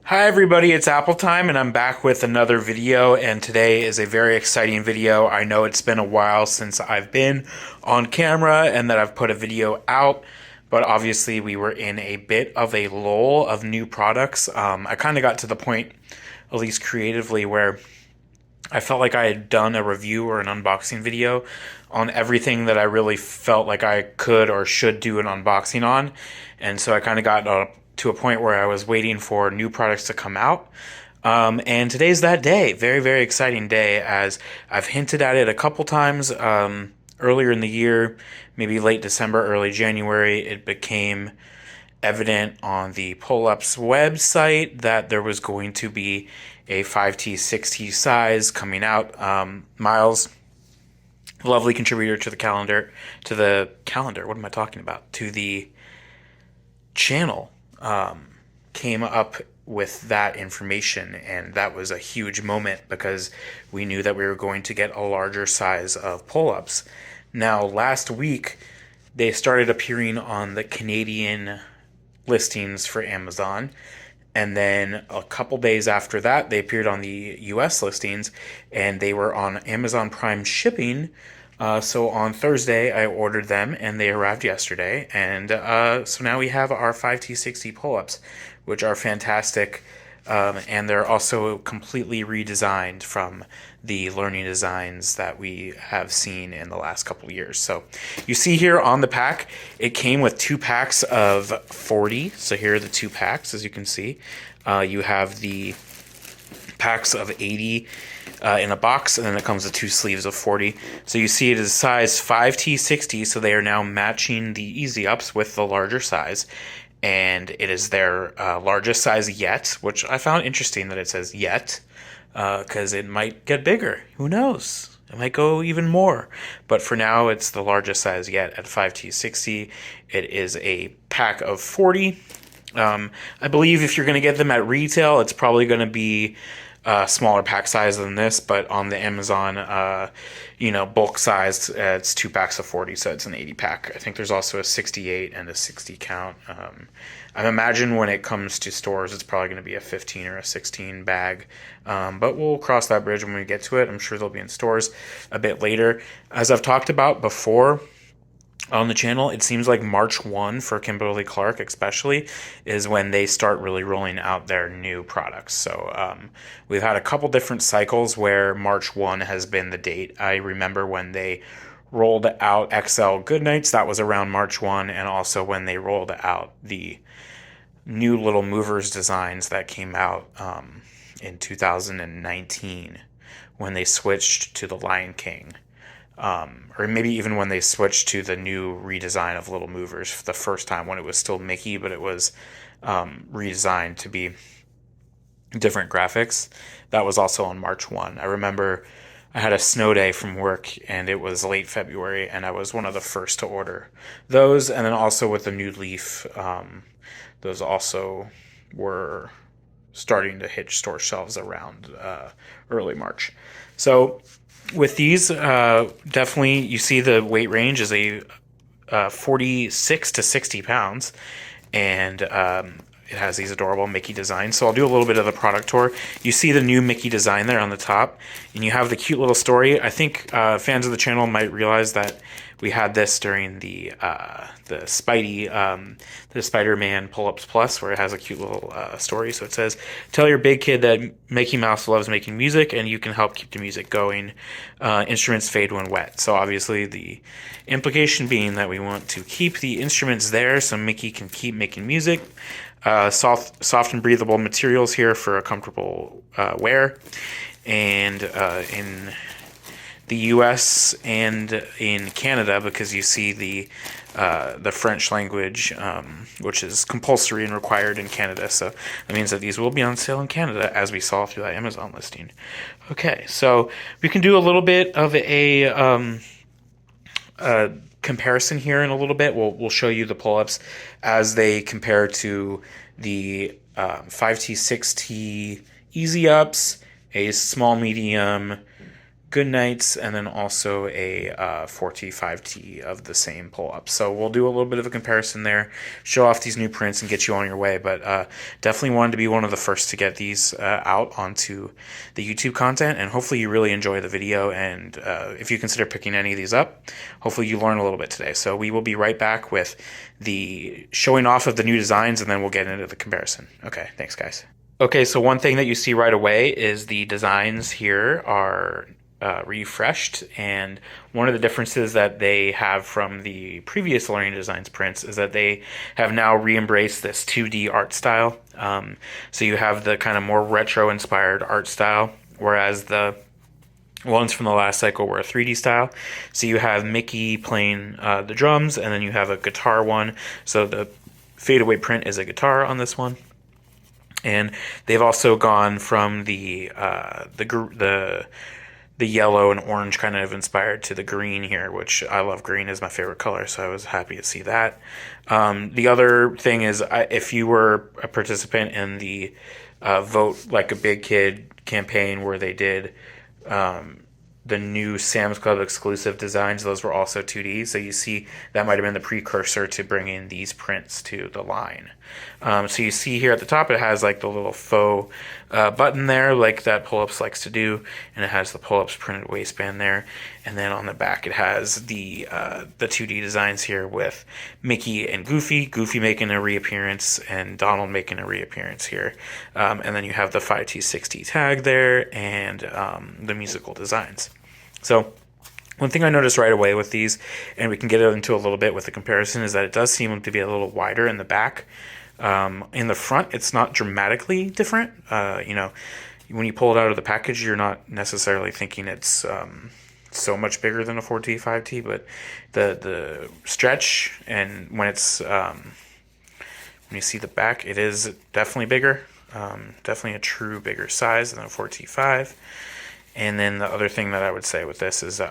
Hi everybody, it's Apple Time and I'm back with another video, and today is a very exciting video. I know it's been a while since I've been on camera and that I've put a video out, but obviously we were in a bit of a lull of new products. I kind of got to the point, at least creatively, where I felt like I had done a review or an unboxing video on everything that I really felt like I could or should do an unboxing on. And so I kind of got to a point where I was waiting for new products to come out. And today's that day. Very, very exciting day, as I've hinted at it a couple times. Earlier in the year, maybe late December, early January, it became evident on the Pull-Ups website that there was going to be a 5T-6T size coming out. Miles, lovely contributor to the calendar, what am I talking about? To the channel, came up with that information, and that was a huge moment because we knew that we were going to get a larger size of pull-ups. Now, last week, they started appearing on the Canadian listings for Amazon, and then a couple days after that, they appeared on the US listings, and they were on Amazon Prime shipping. So on Thursday, I ordered them, and they arrived yesterday. And so now we have our 5T-6T pull-ups, which are fantastic. And they're also completely redesigned from the learning designs that we have seen in the last couple of years. So you see here on the pack, it came with 2 packs of 40. So here are the 2 packs, as you can see. You have the packs of 80 in a box, and then it comes with 2 sleeves of 40. So you see it is size 5T-6T, so they are now matching the Easy Ups with the larger size. And it is their largest size yet, which I found interesting that it says yet, because it might get bigger. Who knows? It might go even more. But for now, it's the largest size yet at 5T-6T. It is a pack of 40. I believe if you're going to get them at retail, it's probably going to be smaller pack size than this, but on the Amazon, bulk size, it's 2 packs of 40, so it's an 80 pack. I think there's also a 68 and a 60 count. I imagine when it comes to stores, it's probably going to be a 15 or a 16 bag, but we'll cross that bridge when we get to it. I'm sure they'll be in stores a bit later. As I've talked about before on the channel, it seems like March 1 for Kimberly-Clark especially is when they start really rolling out their new products. So we've had a couple different cycles where March 1 has been the date. I remember when they rolled out XL Goodnights, that was around March 1, and also when they rolled out the new Little Movers designs that came out in 2019 when they switched to the Lion King. Or maybe even when they switched to the new redesign of Little Movers for the first time, when it was still Mickey, but it was redesigned to be different graphics. That was also on March 1. I remember I had a snow day from work, and it was late February, and I was one of the first to order those. And then also with the new Leaf, those also were starting to hit store shelves around early March. So with these, definitely you see the weight range is a 46 to 60 pounds, and it has these adorable Mickey designs. So I'll do a little bit of the product tour. You see the new Mickey design there on the top, and you have the cute little story. I think fans of the channel might realize that we had this during the Spider-Man Pull-Ups Plus, where it has a cute little story. So it says, "Tell your big kid that Mickey Mouse loves making music, and you can help keep the music going. Instruments fade when wet." So obviously the implication being that we want to keep the instruments there so Mickey can keep making music. Soft and breathable materials here for a comfortable wear. And in the U.S. and in Canada, because you see the French language, which is compulsory and required in Canada. So that means that these will be on sale in Canada, as we saw through that Amazon listing. Okay, so we can do a little bit of a comparison here in a little bit. We'll show you the pull-ups as they compare to the 5T, 6T Easy Ups, a small, medium, Good Nights, and then also a 4T, 5T of the same pull-up. So we'll do a little bit of a comparison there, show off these new prints, and get you on your way. But definitely wanted to be one of the first to get these out onto the YouTube content, and hopefully you really enjoy the video. And if you consider picking any of these up, hopefully you learn a little bit today. So we will be right back with the showing off of the new designs, and then we'll get into the comparison. Okay, thanks guys. Okay, so one thing that you see right away is the designs here are refreshed, and one of the differences that they have from the previous Learning Designs prints is that they have now re-embraced this 2D art style. So you have the kind of more retro inspired art style, whereas the ones from the last cycle were a 3D style. So you have Mickey playing the drums, and then you have a guitar one. So the fadeaway print is a guitar on this one. And they've also gone from the yellow and orange kind of inspired to the green here, which I love. Green is my favorite color, so I was happy to see that. The other thing is, if you were a participant in the Vote Like a Big Kid campaign where they did the new Sam's Club exclusive designs, those were also 2D. So you see that might have been the precursor to bringing these prints to the line. So you see here at the top, it has like the little faux button there, like that Pull-Ups likes to do, and it has the Pull-Ups printed waistband there. And then on the back, it has the 2D designs here with Mickey and Goofy making a reappearance, and Donald making a reappearance here. And then you have the 5T-6T tag there, and the musical designs. So one thing I noticed right away with these, and we can get into a little bit with the comparison, is that it does seem to be a little wider in the back. In the front, it's not dramatically different. When you pull it out of the package, you're not necessarily thinking it's so much bigger than a 4T, 5T, but the stretch, and when it's when you see the back, it is definitely bigger. Definitely a true bigger size than a 4T, 5. And then the other thing that I would say with this is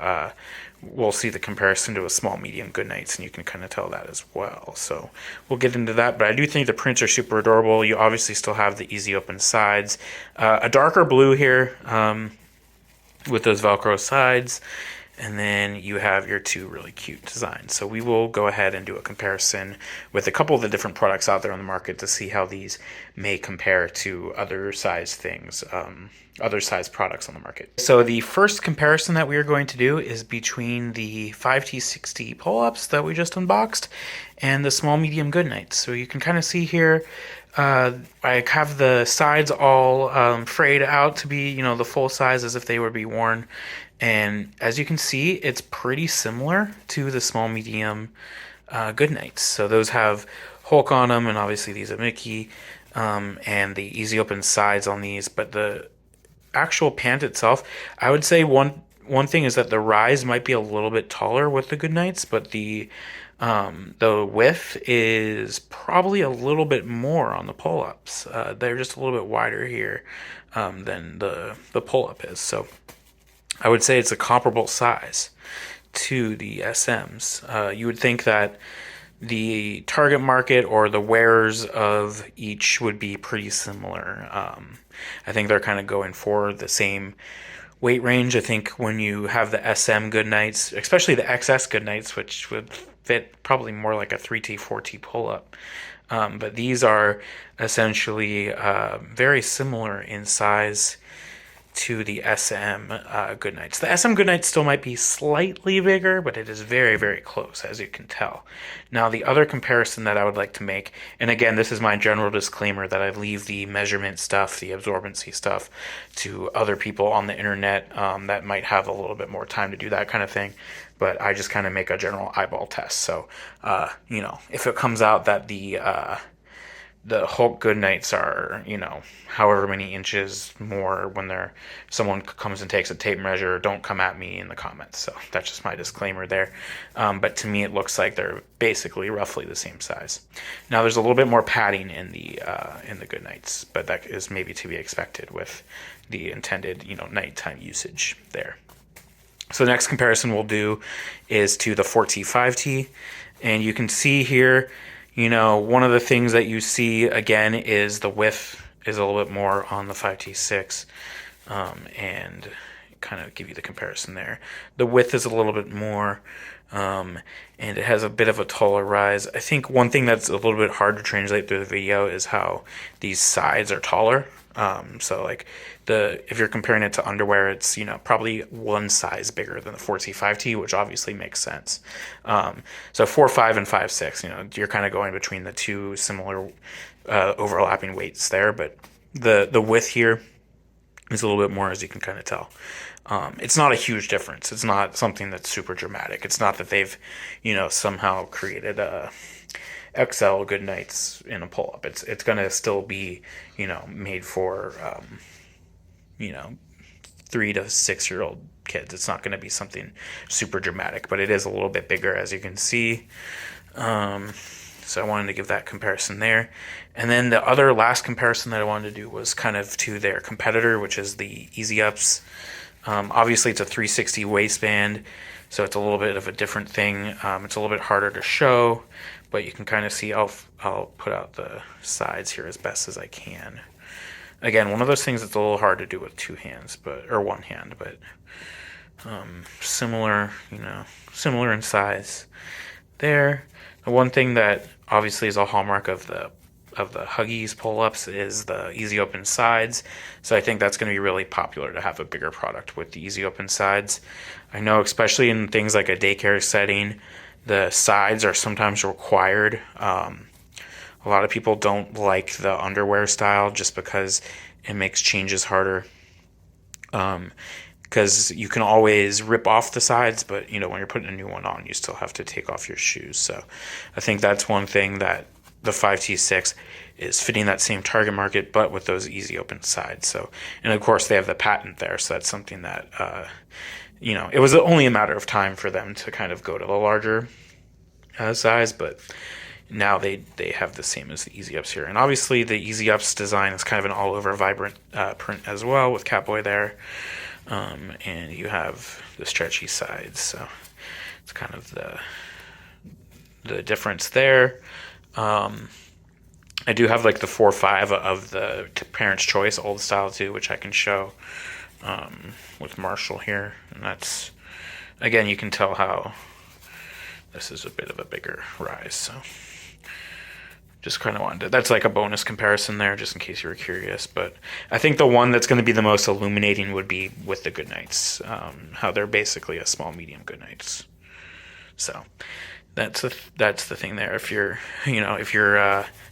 we'll see the comparison to a small, medium Goodnights, and you can kind of tell that as well. So we'll get into that, but I do think the prints are super adorable. You obviously still have the easy open sides. A darker blue here with those Velcro sides, and then you have your two really cute designs. So we will go ahead and do a comparison with a couple of the different products out there on the market to see how these may compare to other size things, other size products on the market. So the first comparison that we are going to do is between the 5T-6T Pull-Ups that we just unboxed and the small, medium Goodnights. So you can kind of see here, I have the sides all frayed out to be, the full size as if they would be worn. And as you can see, it's pretty similar to the small, medium Goodnights. So those have Hulk on them, and obviously these are Mickey, and the easy open sides on these. But the actual pant itself, I would say one thing is that the rise might be a little bit taller with the Goodnights, but the width is probably a little bit more on the pull-ups. They're just a little bit wider here than the pull-up is. So I would say it's a comparable size to the SMs. You would think that the target market or the wearers of each would be pretty similar. I think they're kind of going for the same weight range. I think when you have the SM Goodnights, especially the XS Goodnights, which would fit probably more like a 3T, 4T pull-up. But these are essentially very similar in size to the SM Goodnights. The SM Goodnights still might be slightly bigger, but it is very, very close, as you can tell. Now, the other comparison that I would like to make, and again, this is my general disclaimer that I leave the measurement stuff, the absorbency stuff, to other people on the internet that might have a little bit more time to do that kind of thing. But I just kind of make a general eyeball test. So, if it comes out that the Hulk Goodnights are, however many inches more when someone comes and takes a tape measure, don't come at me in the comments. So that's just my disclaimer there. But to me, it looks like they're basically roughly the same size. Now, there's a little bit more padding in the Goodnights, but that is maybe to be expected with the intended, nighttime usage there. So the next comparison we'll do is to the 4T, 5T, and you can see here, one of the things that you see again is the width is a little bit more on the 5T6, and kind of give you the comparison there. The width is a little bit more, and it has a bit of a taller rise. I think one thing that's a little bit hard to translate through the video is how these sides are taller. So like if you're comparing it to underwear, it's, probably one size bigger than the 4T 5T, which obviously makes sense. So 4.5 and 5.6, you're kind of going between the two similar overlapping weights there, but the width here is a little bit more, as you can kind of tell. It's not a huge difference. It's not something that's super dramatic. It's not that they've, somehow created a XL good nights in a pull-up. It's gonna still be, made for 3 to 6 year old kids. It's not gonna be something super dramatic, but it is a little bit bigger, as you can see. So I wanted to give that comparison there. And then the other last comparison that I wanted to do was kind of to their competitor, which is the Easy Ups. Obviously it's a 360 waistband, so it's a little bit of a different thing. It's a little bit harder to show, but you can kind of see, I'll put out the sides here as best as I can. Again, one of those things that's a little hard to do with two hands, or one hand, but similar in size there. The one thing that obviously is a hallmark of the Huggies pull-ups is the easy open sides. So I think that's going to be really popular to have a bigger product with the easy open sides. I know, especially in things like a daycare setting, the sides are sometimes required. A lot of people don't like the underwear style just because it makes changes harder. Because you can always rip off the sides, but when you're putting a new one on, you still have to take off your shoes. So I think that's one thing that the 5T6 is fitting that same target market, but with those easy open sides. So, and of course they have the patent there, so that's something that it was only a matter of time for them to kind of go to the larger size, but now they have the same as the Easy Ups here. And obviously the Easy Ups design is kind of an all over vibrant print as well, with Catboy there. And you have the stretchy sides, so it's kind of the difference there. I do have like the 4.5 of the Parents' Choice old style too, which I can show with Marshall here, and that's, again, you can tell how this is a bit of a bigger rise. So just kind of wanted to, that's like a bonus comparison there, just in case you were curious. But I think the one that's going to be the most illuminating would be with the Goodnights, how they're basically a small medium Goodnights. So that's the thing there. If you're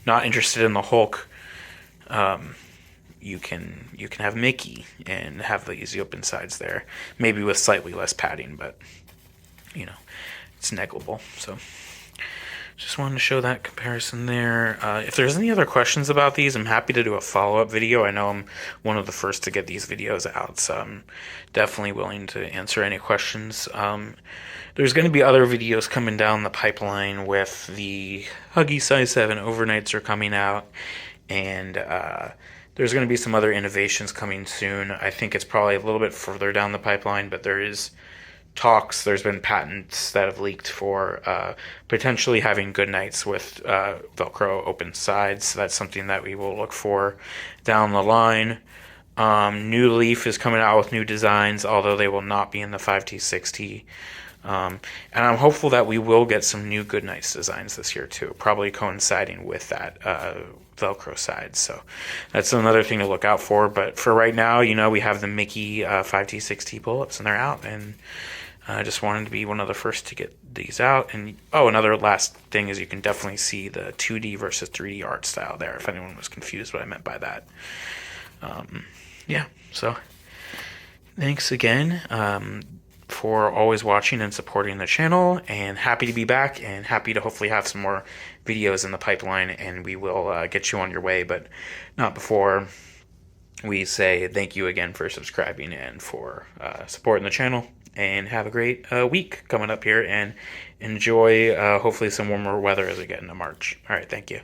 not interested in the Hulk, you can have Mickey and have the easy open sides there, maybe with slightly less padding, but it's negligible. So just wanted to show that comparison there. If there's any other questions about these, I'm happy to do a follow-up video. I know I'm one of the first to get these videos out, so I'm definitely willing to answer any questions. There's going to be other videos coming down the pipeline with the Huggies size 7 overnights are coming out, and there's going to be some other innovations coming soon. I think it's probably a little bit further down the pipeline, but there is talks, there's been patents that have leaked for potentially having good nights with Velcro open sides. So that's something that we will look for down the line. New Leaf is coming out with new designs, although they will not be in the 5T-6T. And I'm hopeful that we will get some new good nights designs this year too, probably coinciding with that Velcro side. So that's another thing to look out for. But for right now, we have the Mickey 5T6T pull-ups, and they're out. And I just wanted to be one of the first to get these out. And another last thing is you can definitely see the 2D versus 3D art style there, if anyone was confused what I meant by that. Yeah, so thanks again for always watching and supporting the channel, and happy to be back, and happy to hopefully have some more videos in the pipeline, and we will get you on your way, but not before we say thank you again for subscribing and for supporting the channel. And have a great week coming up here, and enjoy hopefully some warmer weather as we get into March. All right, thank you.